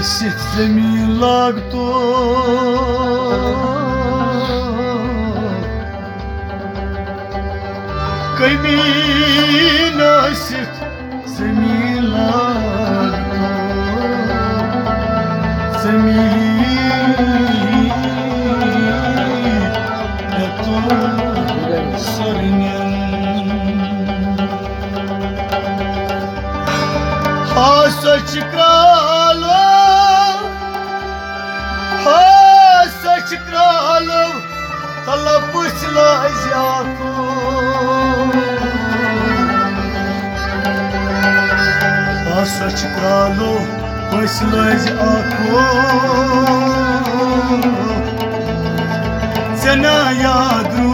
Serce mi लागतो कमी serce mi लागतो sarınan saç kralo saç kralo talapusla jako saç kralo pusla jako sana yadru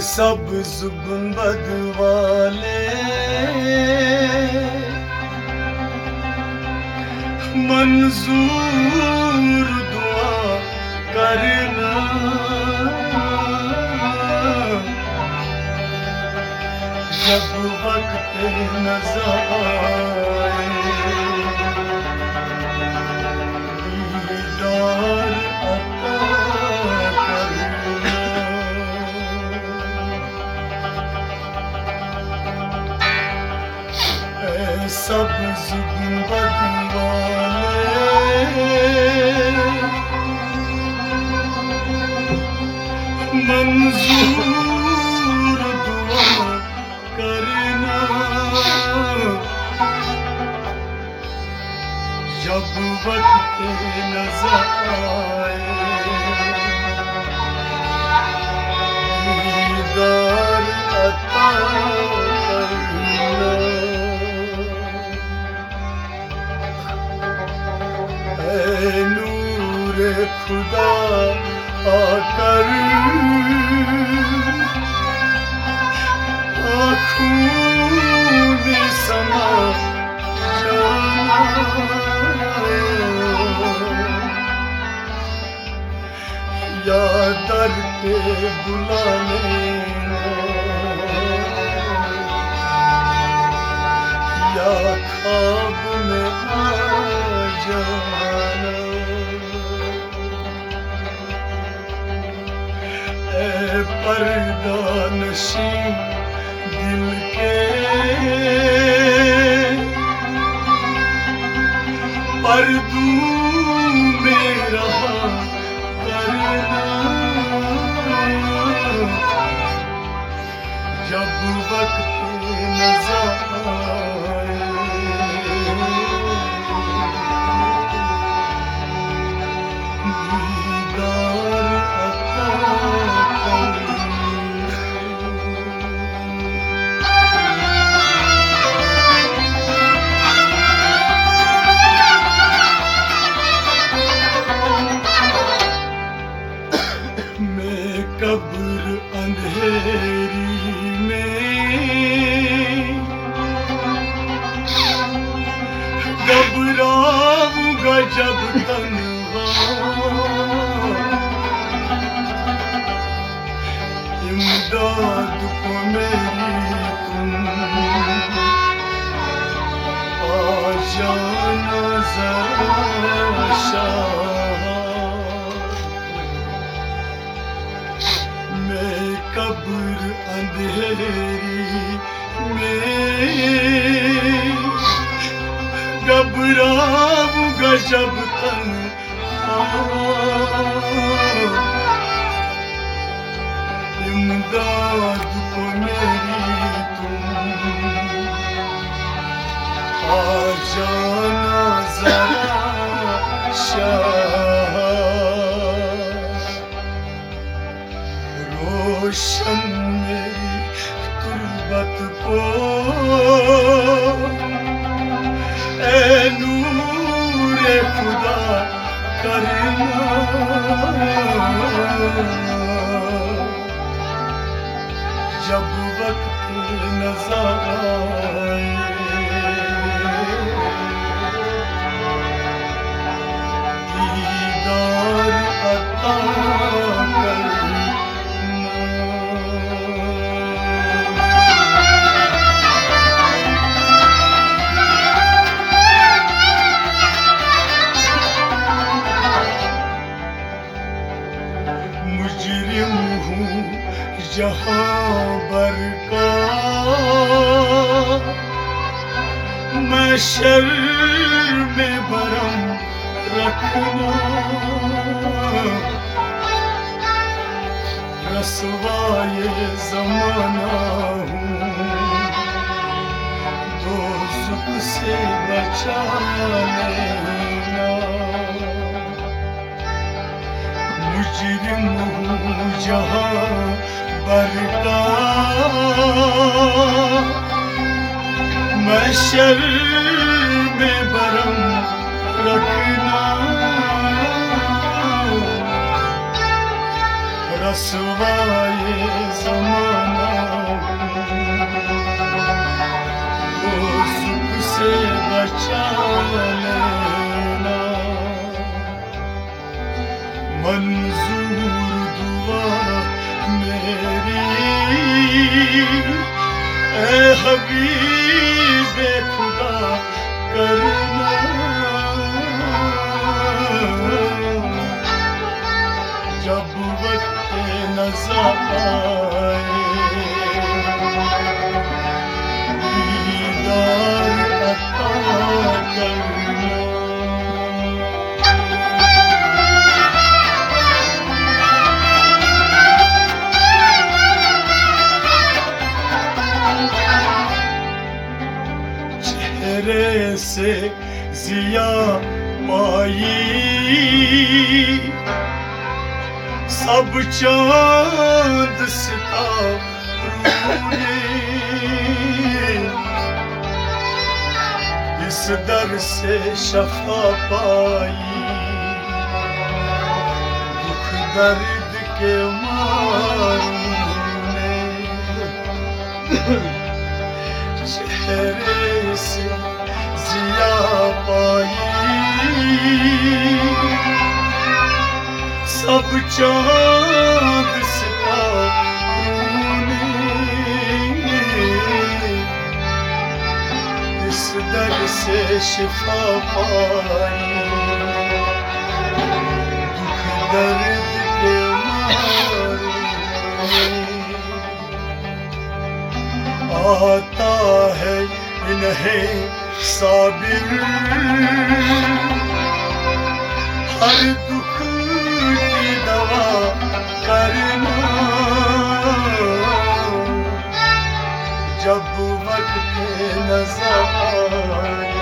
सब्ज़ गुंबद वाले मंजूर दुआ करना जब वक्त नज़र आए दीदार अता सब्ज़ गुंबद वाले मंजूर दुआ करना जब वक्त नज़र आए दीदार अता नूरे खुदा आकर आँखों में समा जाना या दर पे बुला लेना या ख्वाब में आ जाना पर्दा नशी दिल के पर्दू में रहा करना जब वक्त नज़र आए कब्र अंधेरी में घबराऊंगा जब तन्हा इमदाद को मेरी तुम आ जाना ज़रा शाह कब्र अंधेरी में घबराऊंगा जब तन्हा इमदाद को मेरी तुम आ जाना ज़रा शाह रोशन मेरी तुर्बत को ए नूरे खुदा करना जब वक्त नज़र आए महशर में भरम रखना, रसवाए ज़माना हूँ, दोज़ख से बचा लेना। मुजरिम हूँ जहाँ बरका, महशर में भरम रखना, रसवाए ज़माना हूँ, दोज़ख से बचा लेना। मंजूर दुआ मेरी ए हबीबे खुदा करना, जब वक्त नज़ा आए दीदार अता करना। चेहरे से ज़िया पाई सब चाँद सितारों ने, इस दर से शफा पाई दुख दर्द के मारों ने। चेहरे से ज़िया पाई सब चाँद सितारों ने, इस दर से शिफा पाई दुख दर्द के मारों ने। आता है इन्हें साबिर हर दुख की दवा करना, जब वक्त नज़ा आए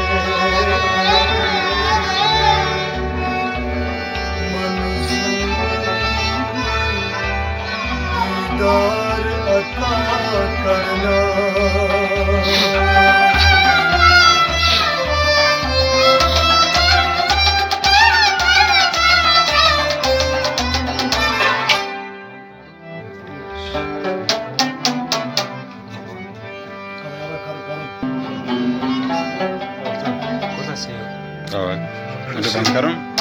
मंजूर दीदार अता करना। Nanti bangkaran